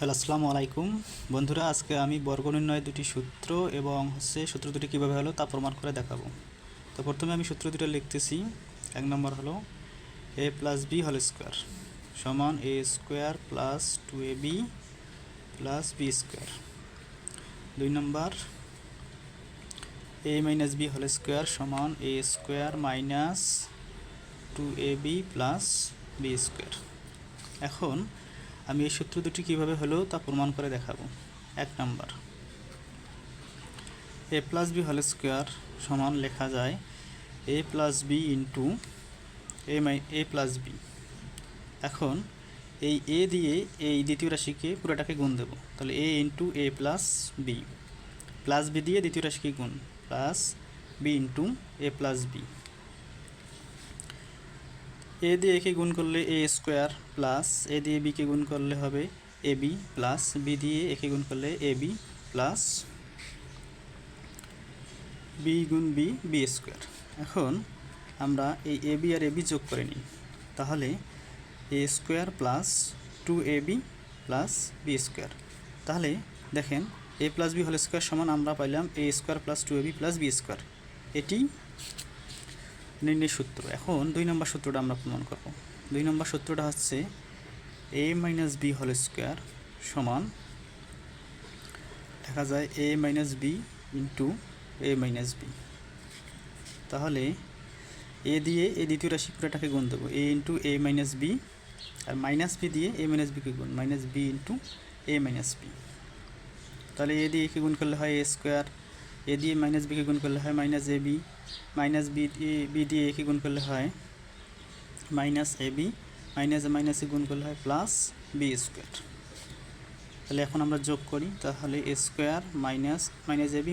Hello, আসসালামু আলাইকুম বন্ধুরা। আজকে আমি বর্গনির্ণয়ের দুটি সূত্র এবং সূত্র দুটি কীভাবে হলো তা প্রমাণ করে দেখাবো। তো প্রথমে আমি সূত্র দুটো লিখতেছি। এক নম্বর হলো a plus B whole square সমান a square plus 2ab plus B square. দুই নম্বর a minus B whole square সমান a square minus 2ab plus B square. এখন আমি এই সূত্র দুটি কীভাবে হলো তা প্রমাণ করে দেখাবো। এক নম্বর, এ প্লাস বি হোল স্কোয়ার সমান লেখা যায় এ প্লাস বি ইন্টু এ প্লাস বি। এখন এই এ দিয়ে এই দ্বিতীয় রাশিকে পুরোটাকে গুণ দেবো, তাহলে এ ইন্টু এ প্লাস বি, প্লাস বি দিয়ে দ্বিতীয় রাশিকে গুণ, প্লাস বি ইন্টু এ প্লাস বি। এ দিয়ে একে গুণ করলে এ স্কোয়ার, প্লাস এ দিয়ে বিকে গুণ করলে হবে এ বি, প্লাস বি দিয়ে একে গুণ করলে এ বি, প্লাস বি গুণ বি, বি স্কোয়ার। এখন আমরা এই A B R A B যোগ করে নিই, তাহলে A square plus 2ab plus B square. তাহলে দেখেন A plus B whole square সমান আমরা পাইলাম A square plus 2ab plus B square. এটি নির্ণয় সূত্র। এখন দুই নম্বর সূত্রটা আমরা প্রমাণ করব। দুই নম্বর সূত্রটা হচ্ছে এ মাইনাস বি হোল স্কোয়ার সমান দেখা যায় এ মাইনাস বি ইন্টু এ মাইনাস বি। তাহলে এ দিয়ে এই দ্বিতীয় রাশি পুরোটাকে গুণ দেবো, এ ইন্টু এ মাইনাস বি, আর মাইনাস বি দিয়ে এ মাইনাস বিকে গুণ, মাইনাস বি ইন্টু এ মাইনাস বি। তাহলে এ দিয়ে একে গুণ করলে হয় এ স্কোয়ার, এ দিয়ে মাইনাস বিকে গুণ করলে হয় minus A B, minus B দিয়ে একে গুণ করলে হয় মাইনাস এ বি, মাইনাসে গুণ করলে হয় প্লাস বি স্কোয়ার। তাহলে এখন আমরা যোগ করি, তাহলে A square minus A B,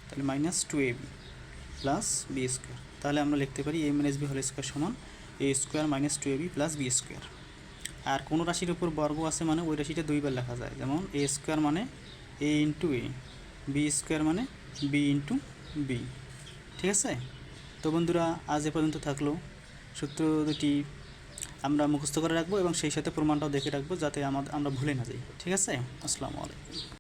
তাহলে minus 2ab plus B square. তাহলে আমরা লিখতে পারি A minus B whole square সমান A square minus 2ab plus B square. আর কোনো রাশির উপর বর্গ আছে মানে ওই রাশিটা দুইবার লেখা যায়, যেমন এ স্কোয়ার মানে এ ইন্টু এ, বি স্কোয়ার মানে বি ইন্টু বি। ঠিক আছে? তো বন্ধুরা, আজ এ পর্যন্ত থাকলো। সূত্র দুটি আমরা মুখস্থ করে রাখবো এবং সেই সাথে প্রমাণটাও দেখে রাখবো, যাতে আমরা ভুলে না যাই। ঠিক আছে? আসসালামু আলাইকুম।